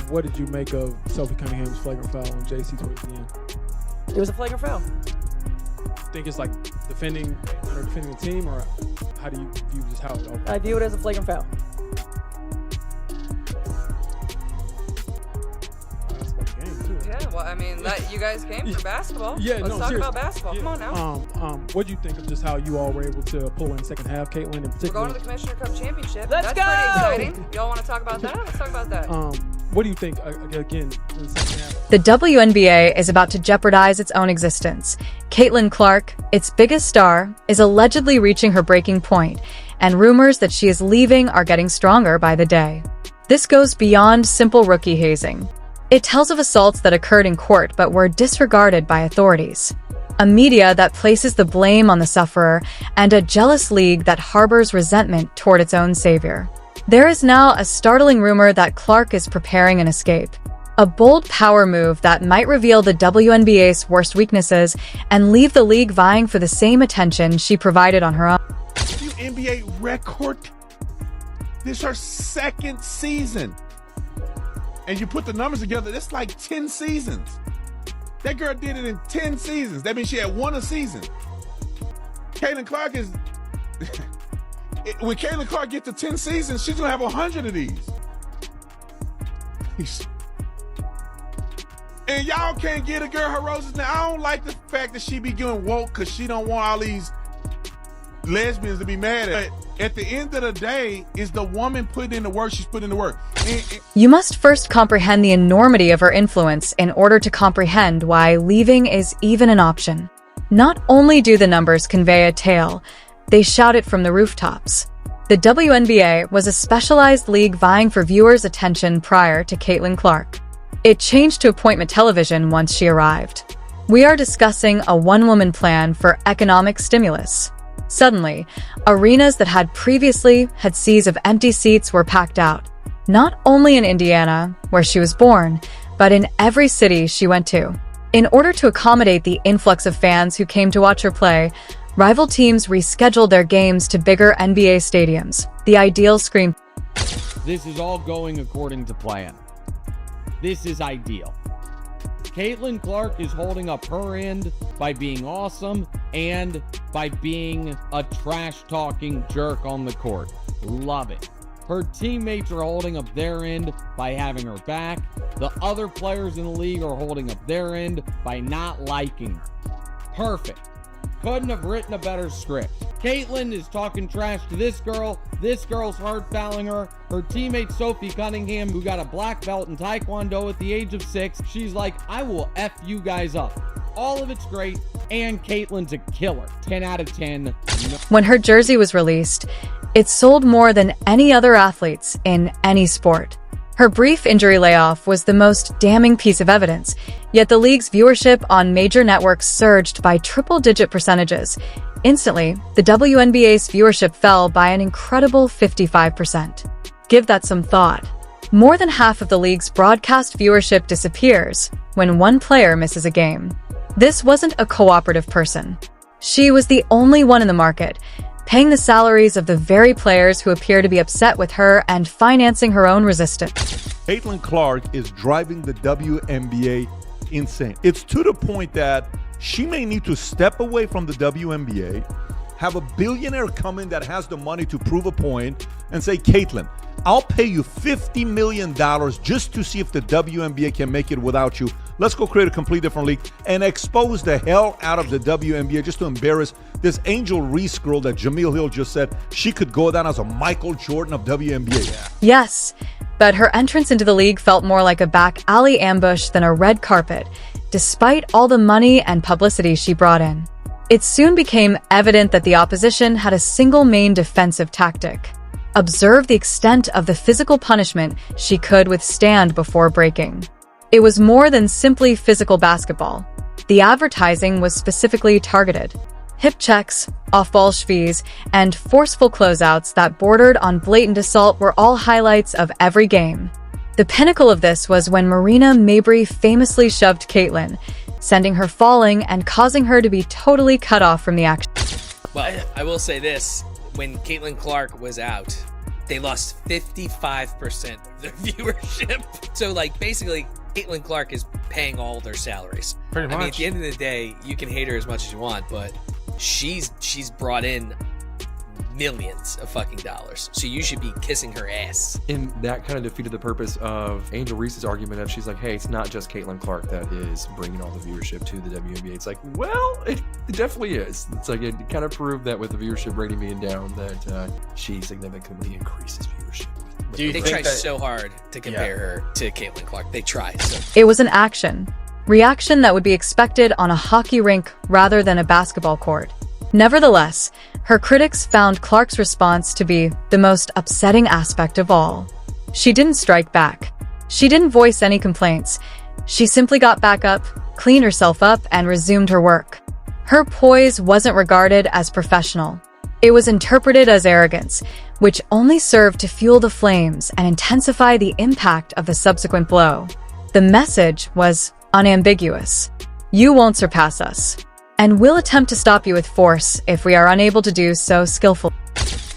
what did you make of Sophie Cunningham's flagrant foul on JC towards the end? It was a flagrant foul. Think it's like defending the team, or how do you view just how it opened? I view it as a flagrant foul. That's about the game too. Yeah, well, I mean, you guys came for basketball. Yeah, Let's no, talk seriously. about basketball. Yeah. Come on now. What do you think of just how you all were able to pull in the second half, Caitlin in We're particular? going to the Commissioner Cup Championship. Let's That's go! pretty exciting. Y'all want to talk about that? Let's talk about that. What do you think, again, in the second half? The WNBA is about to jeopardize its own existence. Caitlin Clark, its biggest star, is allegedly reaching her breaking point, and rumors that she is leaving are getting stronger by the day. This goes beyond simple rookie hazing. It tells of assaults that occurred in court but were disregarded by authorities. A media that places the blame on the sufferer, and a jealous league that harbors resentment toward its own savior. There is now a startling rumor that Clark is preparing an escape. A bold power move that might reveal the WNBA's worst weaknesses and leave the league vying for the same attention she provided on her own. WNBA record. This is her second season. And you put the numbers together, that's like 10 seasons. That girl did it in 10 seasons. That means she had won a season. Caitlin Clark is... when Caitlin Clark gets to 10 seasons, she's going to have 100 of these. And y'all can't get a girl her roses. Now, I don't like the fact that she be getting woke because she don't want all these lesbians to be mad at. But at the end of the day, is the woman putting in the work, she's putting in the work. You must first comprehend the enormity of her influence in order to comprehend why leaving is even an option. Not only do the numbers convey a tale, they shout it from the rooftops. The WNBA was a specialized league vying for viewers' attention prior to Caitlin Clark. It changed to appointment television once she arrived. We are discussing a one-woman plan for economic stimulus. Suddenly, arenas that had previously had seas of empty seats were packed out, not only in Indiana, where she was born, but in every city she went to. In order to accommodate the influx of fans who came to watch her play, rival teams rescheduled their games to bigger NBA stadiums. The ideal screen. This is all going according to plan. This is ideal. Caitlin Clark is holding up her end by being awesome and by being a trash-talking jerk on the court. Love it. Her teammates are holding up their end by having her back. The other players in the league are holding up their end by not liking her. Perfect. Couldn't have written a better script. Caitlin is talking trash to this girl's hard fouling her. Her teammate Sophie Cunningham, who got a black belt in Taekwondo at the age of 6, she's like, I will F you guys up. All of it's great, and Caitlin's a killer. 10 out of 10. When her jersey was released, it sold more than any other athlete's in any sport. Her brief injury layoff was the most damning piece of evidence, yet the league's viewership on major networks surged by triple-digit percentages. Instantly, the WNBA's viewership fell by an incredible 55%. Give that some thought. More than half of the league's broadcast viewership disappears when one player misses a game. This wasn't a cooperative person. She was the only one in the market, paying the salaries of the very players who appear to be upset with her and financing her own resistance. Caitlin Clark is driving the WNBA insane. It's to the point that she may need to step away from the WNBA, have a billionaire come in that has the money to prove a point, and say, Caitlin, I'll pay you $50 million just to see if the WNBA can make it without you. Let's go create a complete different league and expose the hell out of the WNBA just to embarrass this Angel Reese girl that Jameel Hill just said she could go down as a Michael Jordan of WNBA. Yes, but her entrance into the league felt more like a back alley ambush than a red carpet, despite all the money and publicity she brought in. It soon became evident that the opposition had a single main defensive tactic: observe the extent of the physical punishment she could withstand before breaking. It was more than simply physical basketball. The advertising was specifically targeted. Hip checks, off-ball shvees, and forceful closeouts that bordered on blatant assault were all highlights of every game. The pinnacle of this was when Marina Mabrey famously shoved Caitlin, sending her falling and causing her to be totally cut off from the action. Well, I will say this. When Caitlin Clark was out, they lost 55% of their viewership. So, like, basically, Caitlin Clark is paying all their salaries. Pretty much. I mean, at the end of the day, you can hate her as much as you want, but she's brought in millions of fucking dollars. So you should be kissing her ass. And that kind of defeated the purpose of Angel Reese's argument of she's like, hey, it's not just Caitlin Clark that is bringing all the viewership to the WNBA. It's like, well, it definitely is. It's like, it kind of proved that with the viewership rating being down that she significantly increases viewership. They tried so hard to compare her to Caitlin Clark. They tried. So. It was an reaction that would be expected on a hockey rink rather than a basketball court. Nevertheless, her critics found Clark's response to be the most upsetting aspect of all. She didn't strike back. She didn't voice any complaints. She simply got back up, cleaned herself up, and resumed her work. Her poise wasn't regarded as professional. It was interpreted as arrogance, which only served to fuel the flames and intensify the impact of the subsequent blow. The message was unambiguous. You won't surpass us, and we'll attempt to stop you with force if we are unable to do so skillfully.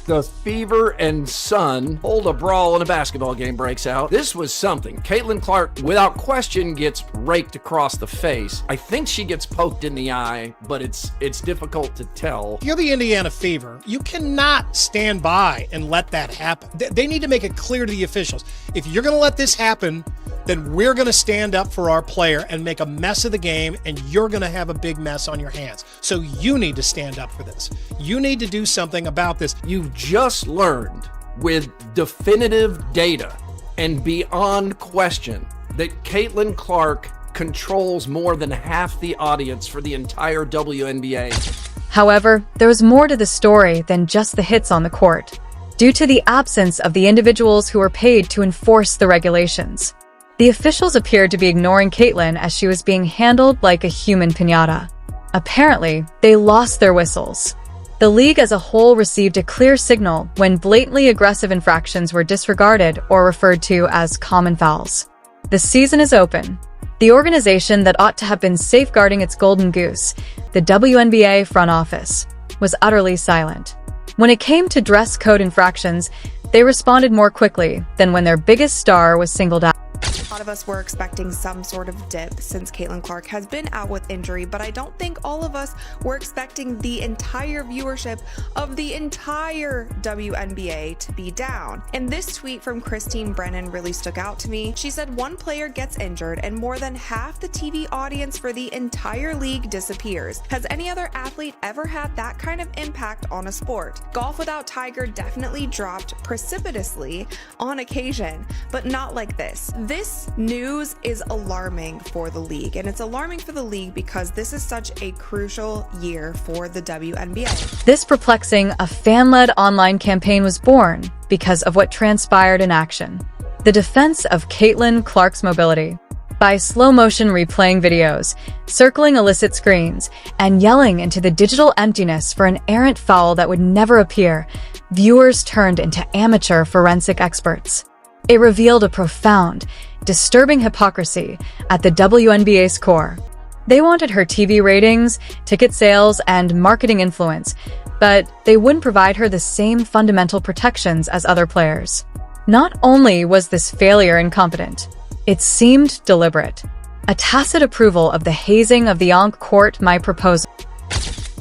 The Fever and Sun hold a brawl and a basketball game breaks out. This was something. Caitlin Clark, without question, gets raked across the face. I think she gets poked in the eye, but it's difficult to tell. You're the Indiana Fever. You cannot stand by and let that happen. They need to make it clear to the officials. If you're going to let this happen, then we're going to stand up for our player and make a mess of the game, and you're going to have a big mess on your hands. So you need to stand up for this. You need to do something about this. You've just learned with definitive data and beyond question that Caitlin Clark controls more than half the audience for the entire WNBA. However, there was more to the story than just the hits on the court, due to the absence of the individuals who were paid to enforce the regulations. The officials appeared to be ignoring Caitlin as she was being handled like a human piñata. Apparently, they lost their whistles. The league as a whole received a clear signal when blatantly aggressive infractions were disregarded or referred to as common fouls. The season is open. The organization that ought to have been safeguarding its golden goose, the WNBA front office, was utterly silent. When it came to dress code infractions, they responded more quickly than when their biggest star was singled out. A lot of us were expecting some sort of dip since Caitlin Clark has been out with injury, but I don't think all of us were expecting the entire viewership of the entire WNBA to be down. And this tweet from Christine Brennan really stuck out to me. She said one player gets injured and more than half the TV audience for the entire league disappears. Has any other athlete ever had that kind of impact on a sport? Golf without Tiger definitely dropped precipitously on occasion, but not like this. This news is alarming for the league, and it's alarming for the league because this is such a crucial year for the WNBA. This perplexing, a fan-led online campaign was born because of what transpired in action. The defense of Caitlin Clark's mobility. By slow-motion replaying videos, circling illicit screens, and yelling into the digital emptiness for an errant foul that would never appear, viewers turned into amateur forensic experts. It revealed a profound, disturbing hypocrisy at the WNBA's core. They wanted her TV ratings, ticket sales, and marketing influence, but they wouldn't provide her the same fundamental protections as other players. Not only was this failure incompetent, it seemed deliberate. A tacit approval of the hazing of the on-court my proposal.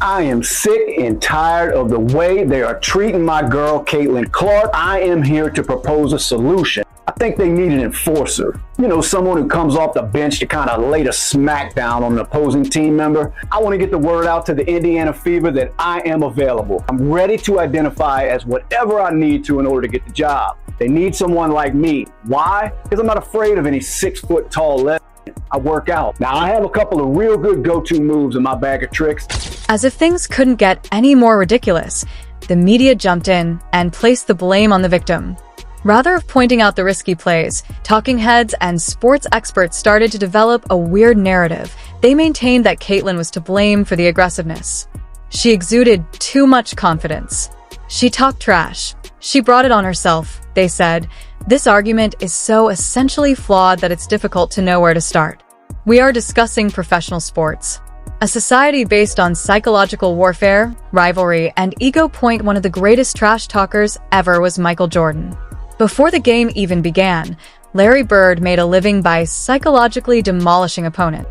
I am sick and tired of the way they are treating my girl, Caitlin Clark. I am here to propose a solution. I think they need an enforcer. You know, someone who comes off the bench to kind of lay the smackdown on an opposing team member. I want to get the word out to the Indiana Fever that I am available. I'm ready to identify as whatever I need to in order to get the job. They need someone like me. Why? Because I'm not afraid of any 6-foot-tall lesbian. I work out. Now, I have a couple of real good go-to moves in my bag of tricks. As if things couldn't get any more ridiculous, the media jumped in and placed the blame on the victim. Rather of pointing out the risky plays, talking heads and sports experts started to develop a weird narrative. They maintained that Caitlin was to blame for the aggressiveness. She exuded too much confidence. She talked trash. She brought it on herself, they said. This argument is so essentially flawed that it's difficult to know where to start. We are discussing professional sports. A society based on psychological warfare, rivalry, and ego. One of the greatest trash talkers ever was Michael Jordan. Before the game even began, Larry Bird made a living by psychologically demolishing opponents.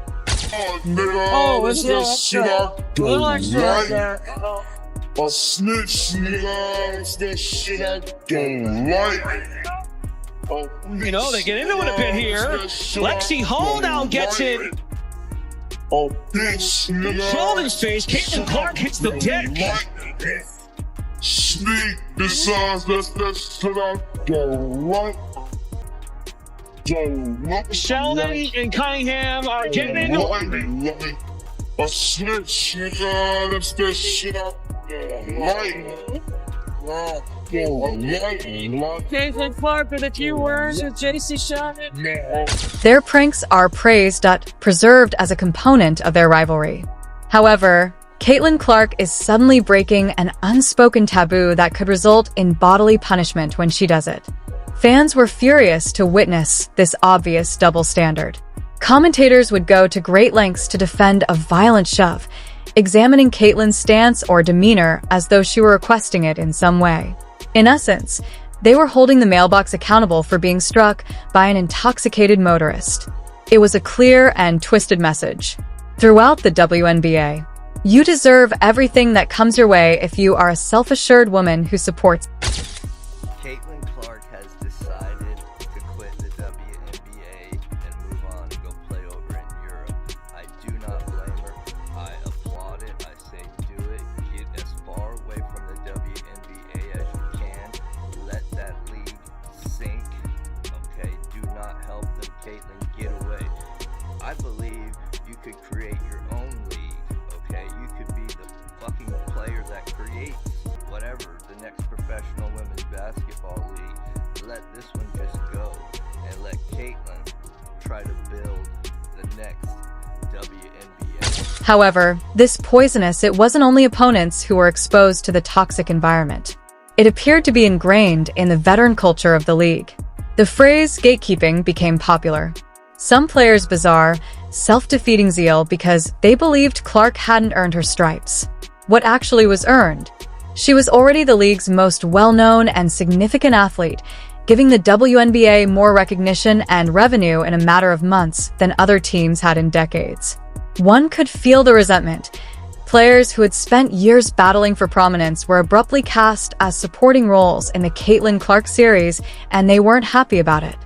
Oh, it's this shit I don't like. A snitch, nigga, it's that shit I don't like. You know, they get into it a bit here. Lexi Hall now gets it. Oh, bitch, nigga. Sheldon's face. Caitlin Clark hits the deck. Sneak, besides, that's that shit I don't like. Sheldon and Cunningham are getting into it. A snitch, nigga, that's that shit I don't like. Caitlin Clark with a few words with JC shot it. Their pranks are praised, preserved as a component of their rivalry. However, Caitlin Clark is suddenly breaking an unspoken taboo that could result in bodily punishment when she does it. Fans were furious to witness this obvious double standard. Commentators would go to great lengths to defend a violent shove, examining Caitlin's stance or demeanor as though she were requesting it in some way. In essence, they were holding the mailbox accountable for being struck by an intoxicated motorist. It was a clear and twisted message. Throughout the WNBA, you deserve everything that comes your way if you are a self-assured woman who supports. Caitlin Clark has decided to quit the WNBA and move on and go play over in Europe. I do not blame her. I applaud it. I say do it. Get as far away from the WNBA as you can. Let that league sink. Okay? Do not help them, Caitlin. Get away. I believe you could create your own league. Okay? You could be the fucking player that creates whatever, the next professional women's basketball league. Let this one just go and let Caitlin try to build the next WNBA. However, this poisonous, it wasn't only opponents who were exposed to the toxic environment. It appeared to be ingrained in the veteran culture of the league. The phrase gatekeeping became popular. Some players bizarre, self-defeating zeal because they believed Clark hadn't earned her stripes. What actually was earned? She was already the league's most well-known and significant athlete, giving the WNBA more recognition and revenue in a matter of months than other teams had in decades. One could feel the resentment. Players who had spent years battling for prominence were abruptly cast as supporting roles in the Caitlin Clark series, and they weren't happy about it.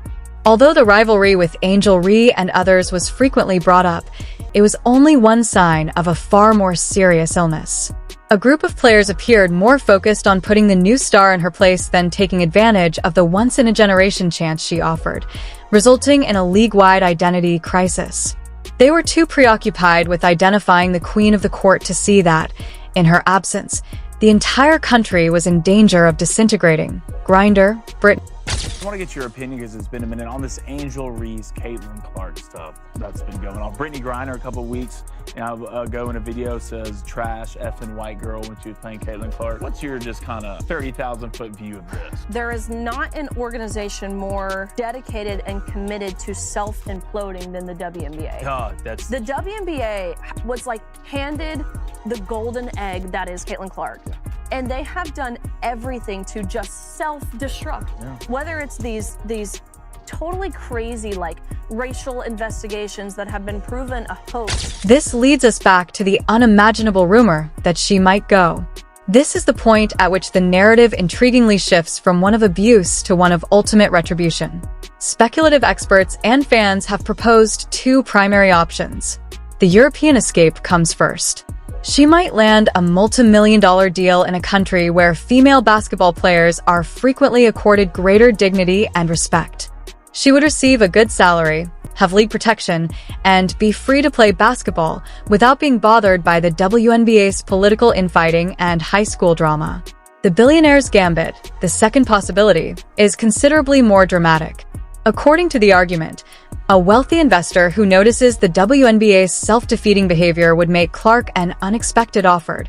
Although the rivalry with Angel Reese and others was frequently brought up, it was only one sign of a far more serious illness. A group of players appeared more focused on putting the new star in her place than taking advantage of the once-in-a-generation chance she offered, resulting in a league-wide identity crisis. They were too preoccupied with identifying the queen of the court to see that, in her absence, the entire country was in danger of disintegrating. Grindr, Brit. I want to get your opinion because it's been a minute on this Angel Reese, Caitlin Clark stuff that's been going on. Brittany Griner a couple weeks ago in a video says trash effing white girl when she was playing Caitlin Clark. What's your just kind of 30,000 foot view of this? There is not an organization more dedicated and committed to self-imploding than the WNBA. The WNBA was like handed the golden egg that is Caitlin Clark. Yeah. And they have done everything to just self-destruct. Yeah. Whether it's these totally crazy like racial investigations that have been proven a hoax. This leads us back to the unimaginable rumor that she might go. This is the point at which the narrative intriguingly shifts from one of abuse to one of ultimate retribution. Speculative experts and fans have proposed two primary options. The European escape comes first. She might land a multi-million-dollar deal in a country where female basketball players are frequently accorded greater dignity and respect. She would receive a good salary, have league protection, and be free to play basketball without being bothered by the WNBA's political infighting and high school drama. The billionaire's gambit, the second possibility, is considerably more dramatic. According to the argument, a wealthy investor who notices the WNBA's self-defeating behavior would make Clark an unexpected offer.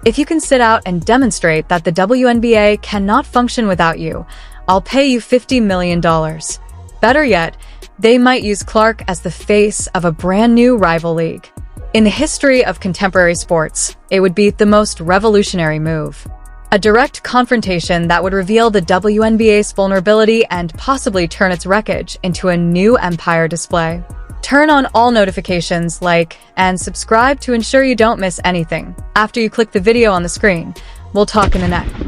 If you can sit out and demonstrate that the WNBA cannot function without you, I'll pay you $50 million. Better yet, they might use Clark as the face of a brand new rival league. In the history of contemporary sports, it would be the most revolutionary move. A direct confrontation that would reveal the WNBA's vulnerability and possibly turn its wreckage into a new empire display. Turn on all notifications, like, and subscribe to ensure you don't miss anything. After you click the video on the screen, we'll talk in the next.